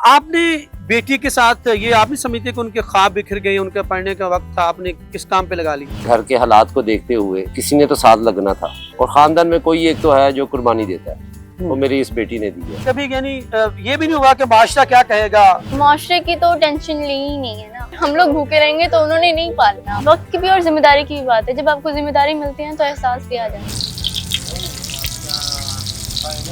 आपने बेटी के साथ ये आप नहीं समझते कि उनके ख्वाब बिखर गए, उनके पढ़ने का वक्त था, आपने किस काम पे लगा ली? घर के हालात को देखते हुए किसी ने तो साथ लगना था, और खानदान में कोई एक तो है जो कुर्बानी देता है, वो मेरी इस बेटी ने दी है। कभी यानी ये भी नहीं हुआ कि माशरा क्या कहेगा? माशरे की तो टेंशन ली ही नहीं है ना, हम लोग भूखे रहेंगे तो उन्होंने नहीं पालना। वक्त की भी और जिम्मेदारी की भी बात है, जब आपको जिम्मेदारी मिलती है तो एहसास भी आ जाता है।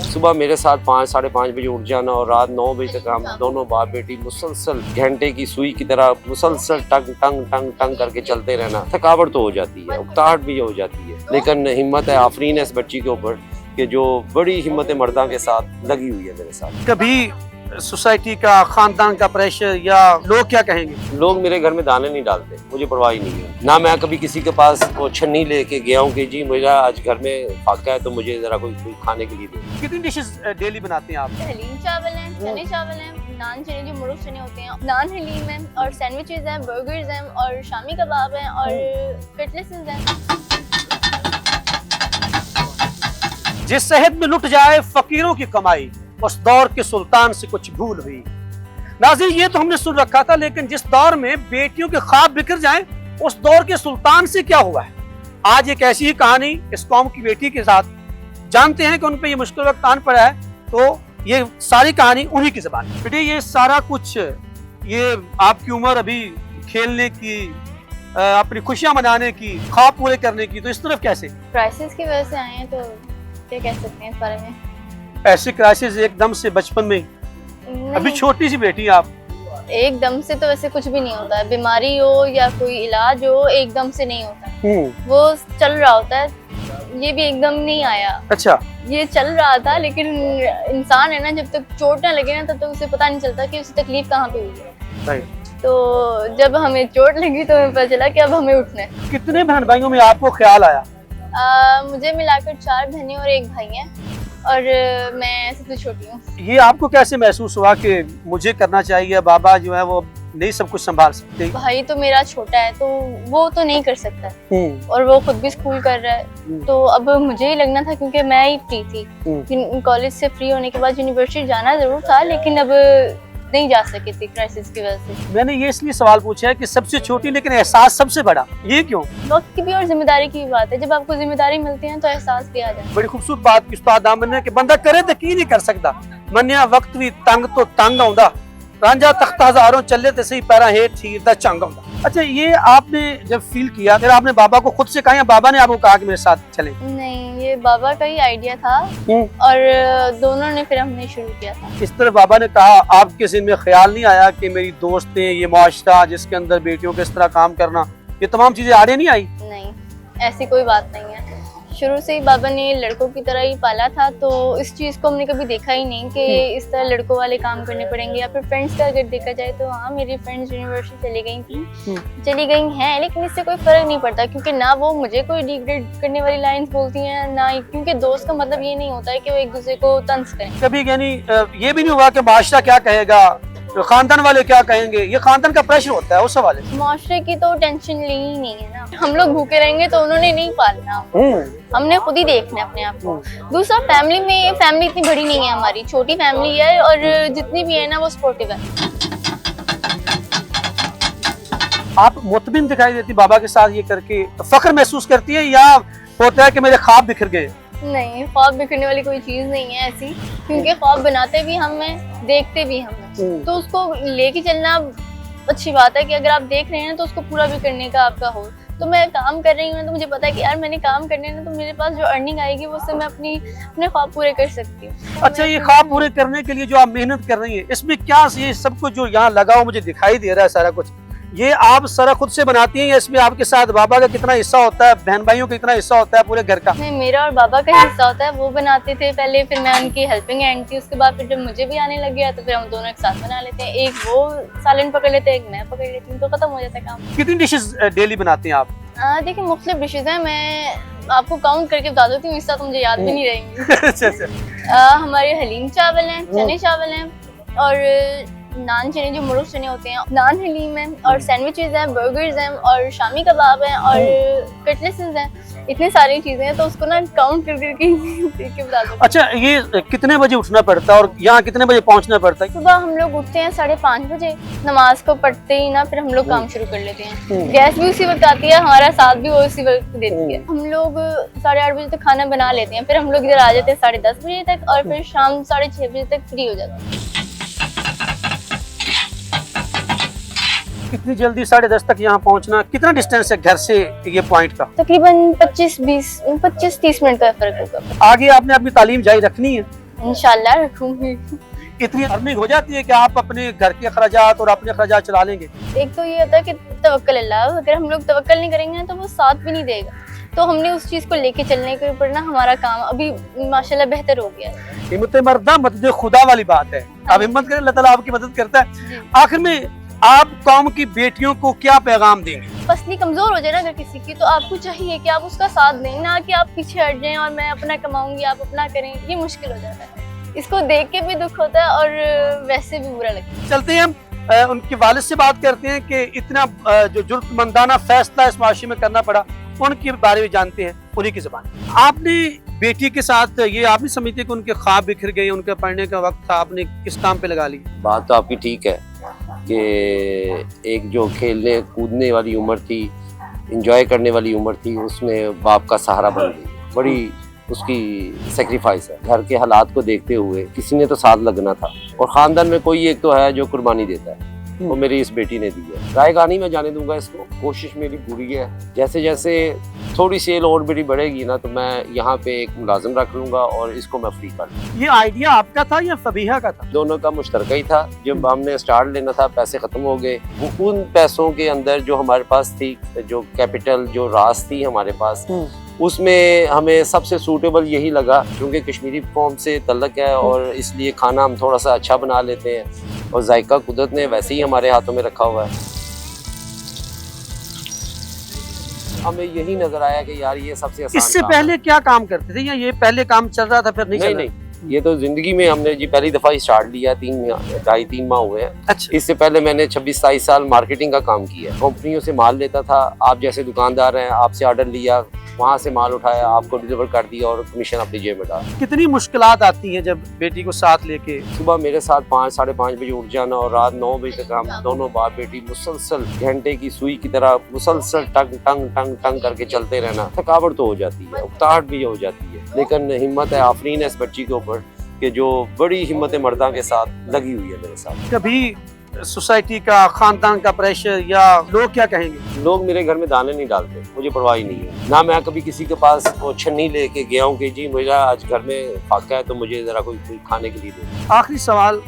सुबह मेरे साथ 5 साढ़े 5 बजे उठ जाना और रात 9 बजे तक हम दोनों बाप बेटी मुसलसल घंटे की सुई की तरह मुसलसल टंग टंग टंग टंग करके चलते रहना। थकावट तो हो जाती है, उकताहट भी हो जाती है, लेकिन हिम्मत है, आफरीन है इस बच्ची के ऊपर कि जो बड़ी हिम्मत मर्दा के साथ लगी हुई है मेरे साथ। कभी सोसाइटी का, खानदान का प्रेशर या लोग क्या कहेंगे? लोग मेरे घर में दाने नहीं डालते, मुझे परवाह ही नहीं है ना। मैं कभी किसी के पास वो छन्नी लेके गया हूँ कि जी मेरा आज घर में फाका है तो मुझे जरा कोई खाने के लिए दे। कितनी डिशेस डेली बनाते हैं आप? हलीम चावल है, चने चावल है, नान चने जो मुर्ग चने होते हैं, नान हलीम है, और सैंडविचेस हैं, बर्गर्स हैं, और शामी कबाब हैं, और कटलेट्स हैं। जिस शहद में लुट जाए फकीरों की कमाई, उस दौर के सुल्तान से कुछ भूल हुई। नाज़रीन, ये तो हमने सुन रखा था, लेकिन जिस दौर में बेटियों के ख्वाब बिखर जाएं, उस दौर के सुल्तान से क्या हुआ है? आज एक ऐसी ही कहानी इस कौम की बेटी के साथ, जानते हैं कि उन पे ये मुश्किल वक्त आन पड़ा है, तो ये सारी कहानी उन्हीं की ज़बान में। बेटे, ये सारा कुछ, ये आपकी उम्र अभी खेलने की, अपनी खुशियां मनाने की, ख्वाब पूरे करने की, तो इस तरफ कैसे? क्राइसिस की वजह से आए हैं, तो क्या कह सकते हैं इस बारे में? ऐसे क्राइसिस एकदम से बचपन में? अभी छोटी सी बेटी आप। एकदम से तो वैसे कुछ भी नहीं होता है, बीमारी हो या कोई इलाज हो एकदम से नहीं होता है, वो चल रहा होता है। ये भी एकदम नहीं आया। अच्छा, ये चल रहा था, लेकिन इंसान है ना, जब तक चोट ना लगे ना तब तक उसे पता नहीं चलता कि उसे तकलीफ कहाँ पे हुई है। राइट। तो जब हमें चोट लगी तो हमें पता चला कि अब हमें उठना है। कितने बहन भाइयों में आपको ख्याल आया? मुझे मिलाकर 4 बहनें और 1 भाई है, और मैं सबसे छोटी हूँ। ये आपको कैसे महसूस हुआ कि मुझे करना चाहिए, बाबा जो है वो नहीं सब कुछ संभाल सकते? भाई तो मेरा छोटा है, तो वो तो नहीं कर सकता, और वो खुद भी स्कूल कर रहा है, तो अब मुझे ही लगना था, क्योंकि मैं ही फ्री थी। कॉलेज से फ्री होने के बाद यूनिवर्सिटी जाना जरूर था, लेकिन अब नहीं जा सके थे क्राइसिस की वजह से। मैंने ये इसलिए सवाल पूछा है कि सबसे छोटी लेकिन एहसास सबसे बड़ा, ये क्यों? वक्त की भी और जिम्मेदारी की भी बात है, जब आपको जिम्मेदारी मिलती है तो एहसास भी आ जाता है। बड़ी खूबसूरत बात की उस्ताद आमन ने कि बंदा करे तो की नहीं कर सकता, मन्या वक्त भी तंग तो तंग आउंदा, रांझा तख्ता हजारों चले तो सही पैरा हेठ चीरदा चंग आउंदा। अच्छा, ये आपने जब फील किया, फिर आपने बाबा को खुद से कहा या बाबा ने आपको कहा कि मेरे साथ चले? नहीं, ये बाबा का ही आइडिया था, और दोनों ने फिर हमने शुरू किया था। इस तरह बाबा ने कहा, आपके ज़हन में ख्याल नहीं आया कि मेरी दोस्तें, ये मुआशरा जिसके अंदर बेटियों के इस तरह काम करना, ये तमाम चीजें आड़े नहीं आई? नहीं, ऐसी कोई बात नहीं है। शुरू से ही बाबा ने लड़कों की तरह ही पाला था, तो इस चीज़ को हमने कभी देखा ही नहीं कि इस तरह लड़कों वाले काम करने पड़ेंगे। या फिर फ्रेंड्स का अगर देखा जाए तो हाँ, मेरी फ्रेंड्स यूनिवर्सिटी चली गई हैं, लेकिन इससे कोई फर्क नहीं पड़ता, क्योंकि ना वो मुझे कोई डिग्रेड करने वाली लाइंस बोलती हैं, ना, क्योंकि दोस्त का मतलब ये नहीं होता है कि वो एक दूसरे को तंज करें। कभी यानी ये भी नहीं हुआ कि माशरा क्या कहेगा, खानदान वाले क्या कहेंगे? ये खानदान का प्रेशर होता है उस हवाले से। माशरे की तो टेंशन ली ही नहीं है ना, हम लोग भूखे रहेंगे तो उन्होंने नहीं पालना, हमने खुद ही देखना है अपने आप को। दूसरा, फैमिली इतनी बड़ी नहीं है, हमारी छोटी फैमिली है, और जितनी भी है ना वो सपोर्टिव है। आप मुतमिन दिखाई देती बाबा के साथ ये करके, तो फख्र महसूस करती है या होता है कि मेरे ख्वाब बिखर गए? नहीं, ख्वाब बिखरने वाली कोई चीज नहीं है ऐसी, क्योंकि ख्वाब बनाते भी हम हैं, देखते भी हम हैं, तो उसको लेके चलना अच्छी बात है कि अगर आप देख रहे हैं तो उसको पूरा भी करने का आपका हो। तो मैं काम कर रही हूँ तो मुझे पता है कि यार मैंने काम करने हैं, तो मेरे पास जो अर्निंग आएगी वो उससे मैं अपने ख्वाब पूरे कर सकती हूँ। अच्छा, ये ख्वाब पूरे करने के लिए जो आप मेहनत कर रही है, इसमें क्या ये सब कुछ जो यहाँ लगा हुआ मुझे दिखाई दे रहा है सारा कुछ, ये आप सारा खुद से बनाती हैं या इसमें आपके साथ बाबा का कितना हिस्सा होता है, बहन भाइयों का कितना हिस्सा होता है, पूरे घर का? नहीं, मेरा और बाबा का हिस्सा होता है, वो बनाते थे पहले, फिर मैं उनकी हेल्पिंग हैंड थी। उसके बाद फिर जब मुझे भी आने लग गया तो फिर हम दोनों एक साथ बना लेते हैं, एक वो सालन पकड़ लेते हैं, एक मैं पकड़ लेती हूँ, तो खत्म हो जाता है काम। कितनी डिशेस डेली बनाती हैं आप? देखिए, मुख्तलिफ डिशेज हैं, मैं आपको काउंट करके बता देती हूँ, इसका तो मुझे याद भी नहीं रहेंगी। अच्छा। हमारे हलीम चावल हैं, चने चावल हैं, और नान चने जो मुर्ग चने होते हैं, नान हलीम है और सैंडविचेस हैं, बर्गर्स हैं और शामी कबाब हैं और कटलेसेस हैं। इतनी सारी चीजें हैं तो उसको ना काउंट कर करके देख के बता दो। अच्छा, ये कितने बजे उठना पड़ता है और यहाँ कितने बजे पहुँचना पड़ता है? सुबह हम लोग उठते हैं 5:30 बजे, नमाज को पढ़ते ही ना फिर हम लोग काम शुरू कर लेते हैं। गैस भी उसी वक्त आती है, हमारा साथ भी वो उसी वक्त देती है। हम लोग 8:30 बजे तक खाना बना लेते हैं, फिर हम लोग इधर आ जाते हैं 10:30 बजे तक और फिर शाम 6:30 बजे तक फ्री हो जाते हैं। इतनी जल्दी 10:30 तक यहाँ पहुँचना, कितना डिस्टेंस है घर से ये पॉइंट का? तकरीबन 25-30 मिनट का फर्क होगा। आगे आपने अपनी तालीम जारी रखनी है? इंशाल्लाह रखूंगी। इतनी अर्निंग हो जाती है कि आप अपने घर के अखराजात और अपने अखराजात चला लेंगे? एक तो ये होता है कि तवक्कल अल्लाह, अगर हम लोग तवक्कल नहीं करेंगे तो वो साथ भी नहीं देगा। तो हमने उस चीज को लेके चलने के ऊपर ना हमारा काम अभी माशाल्लाह बेहतर हो गया है। हिम्मत मर्दा मदद खुदा वाली बात है। आप हिम्मत करें, अल्लाह ताला आपकी मदद करता है। आखिर में आप कौम की बेटियों को क्या पैगाम देंगे? पसली कमजोर हो जाए ना अगर किसी की, तो आपको चाहिए कि आप उसका साथ दें, ना कि आप पीछे हट जाएं और मैं अपना कमाऊंगी आप अपना करें। ये मुश्किल हो जाता है, इसको देख के भी दुख होता है और वैसे भी बुरा लगता है। चलते हैं हम उनके वालिद से बात करते हैं कि इतना जो जुर्मंदाना फैसला इस माशरे में करना पड़ा, उनके बारे में जानते हैं उन्हीं की जुबान। आपने बेटी के साथ ये आप नहीं समझते कि उनके ख्वाब बिखर गए, उनके पढ़ने का वक्त था, आपने किस काम पे लगा ली? बात तो आपकी ठीक है कि एक जो खेलने कूदने वाली उम्र थी, एंजॉय करने वाली उम्र थी, उसमें बाप का सहारा बन गई। बड़ी उसकी सेक्रीफाइस है। घर के हालात को देखते हुए किसी ने तो साथ लगना था और ख़ानदान में कोई एक तो है जो कुर्बानी देता है, वो मेरी इस बेटी ने दी है। रायगानी में जाने दूंगा इसको, कोशिश मेरी पूरी है। जैसे जैसे थोड़ी सेल और मेरी बढ़ेगी ना तो मैं यहाँ पे एक मुलाजिम रख लूंगा और इसको मैं फ्री कर लूँगा। ये आइडिया आपका था या फबीहा का था? दोनों का मुश्तरका ही था। जब हमने स्टार्ट लेना था पैसे ख़त्म हो गए, वो उन पैसों के अंदर जो हमारे पास थी, जो कैपिटल जो रास थी हमारे पास, उसमें हमें सबसे सूटेबल यही लगा क्योंकि कश्मीरी कौम से तल्लक है और इसलिए खाना हम थोड़ा सा अच्छा बना लेते हैं और जायका कुदरत ने वैसे ही हमारे हाथों में रखा हुआ है। हमें यही नजर आया कि यार ये सबसे आसान इससे काम पहले क्या काम करते थे या ये पहले काम चल रहा था फिर नहीं चल रहा? नहीं, ये तो जिंदगी में हमने जी पहली दफा स्टार्ट लिया, 2.5-3 माह हुए हैं। अच्छा। इससे पहले मैंने 26-27 साल मार्केटिंग का काम किया। कंपनियों से माल लेता था, आप जैसे दुकानदार हैं, आपसे ऑर्डर लिया, वहाँ से माल उठाया, आपको डिलीवर कर दिया और कमीशन अपनी जेब में डाला। कितनी मुश्किलात आती हैं जब बेटी को साथ लेके? सुबह मेरे साथ 5-5:30 बजे उठ जाना और रात 9 बजे तक हम दोनों बाप बेटी मुसलसल घंटे की सुई की तरह मुसलसल टंग टंग टंग टंग करके चलते रहना। थकावट तो हो जाती है, उकताहट भी हो जाती है, लेकिन हिम्मत है, आफरीन है इस बच्ची के ऊपर कि जो बड़ी हिम्मत मर्दा के साथ लगी हुई है मेरे साथ। कभी सोसाइटी का, खानदान का प्रेशर या लोग क्या कहेंगे? लोग मेरे घर में दाने नहीं डालते, मुझे परवाह ही नहीं है। ना मैं कभी किसी के पास वो छन्नी लेके गया हूँ कि जी मेरा आज घर में फाका है तो मुझे जरा कोई खाने के लिए दे। आखिरी सवाल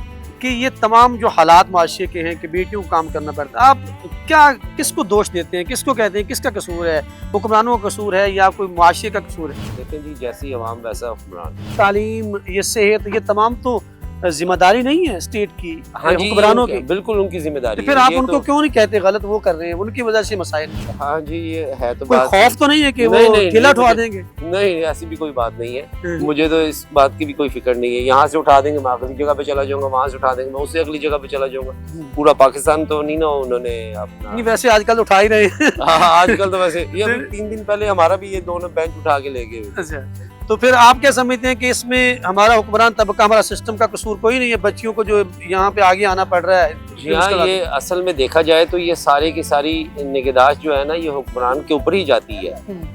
कि ये तमाम जो हालात माशरे के हैं कि बेटियों को काम करना पड़ता है, आप क्या किसको दोष देते हैं, किसको कहते हैं किसका कसूर है? हुक्मरानों का कसूर है या कोई माशरे का कसूर है? लेकिन जी जैसी अवाम वैसा हुक्मरान। तालीम, ये सेहत, ये तमाम तो जिम्मेदारी नहीं है स्टेट की, हाँ जी, हुक्मरानों की। बिल्कुल उनकी जिम्मेदारी तो फिर है। आप ये उनको तो, क्यों नहीं कहते गलत वो कर रहे हैं, उनकी वजह से मसाइल? हाँ जी ये है तो कोई बात। खौफ तो नहीं है कि वो नहीं, किला उठवा मुझे- देंगे? नहीं ऐसी भी कोई बात नहीं है। मुझे तो इस बात की भी कोई फिक्र नहीं है। यहाँ से उठा देंगे मैं अगली जगह पे चला जाऊंगा, वहाँ से उठा देंगे मैं उससे अगली जगह पे चला जाऊंगा। पूरा पाकिस्तान तो नहीं ना उन्होंने अपना। नहीं, वैसे आजकल उठा ही रहे हैं। हाँ आजकल तो वैसे ये 3 दिन पहले हमारा भी ये दोनों बेंच उठा के ले गए। अच्छा, तो फिर आप क्या समझते हैं कि इसमें हमारा हुक्मरान तबका, हमारा सिस्टम का कसूर कोई नहीं है? बच्चियों को जो यहाँ पे आगे आना पड़ रहा है, जी हाँ, ये असल में देखा जाए तो ये सारी की सारी निगहदाश्त जो है ना ये हुक्मरान के ऊपर ही जाती है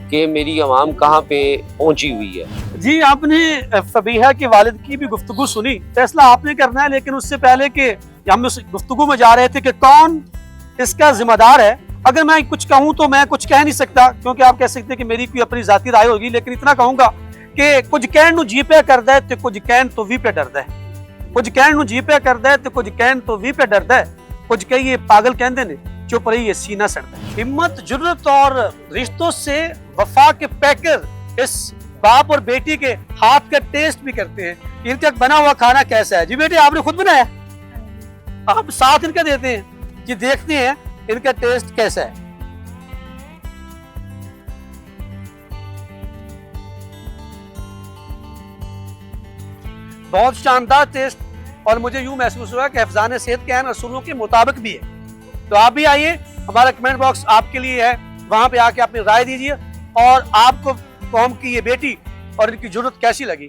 कि मेरी आवाम कहाँ पे पहुंची हुई है। जी, आपने फबीहा के वालिद की भी गुफ्तगू सुनी, फैसला आपने करना है, लेकिन उससे पहले कि हम उस गुफ्तगू में जा रहे थे कि कौन इसका जिम्मेदार है। अगर मैं कुछ कहूँ तो मैं कुछ कह नहीं सकता क्योंकि आप कह सकते हैं कि मेरी कोई अपनी जाती राय होगी, लेकिन इतना कहूंगा कि कुछ कहण नूं जी पे करदा है ते कुछ कहण तो वी पे डरदा है। कुछ कहण नूं जी पे करदा है ते कुछ कहण तो वी पे डरदा है। कुछ कहिए पागल कहंदे ने, चुप रहिए सीना सड़दा है। हिम्मत, जुर्रत और रिश्तों से वफा के पैकर इस बाप और बेटी के हाथ का टेस्ट भी करते हैं। इनका बना हुआ खाना कैसा है? जी बेटे आपने खुद बनाया, आप साथ इनका देते हैं कि देखते हैं इनका टेस्ट कैसा है। बहुत शानदार टेस्ट और मुझे यूं महसूस हुआ कि हिफ्ज़ान सेहत के अन असूलों के मुताबिक भी है। तो आप भी आइए, हमारा कमेंट बॉक्स आपके लिए है, वहां पे आके अपनी राय दीजिए और आपको कौम की ये बेटी और इनकी जुर्रत कैसी लगी।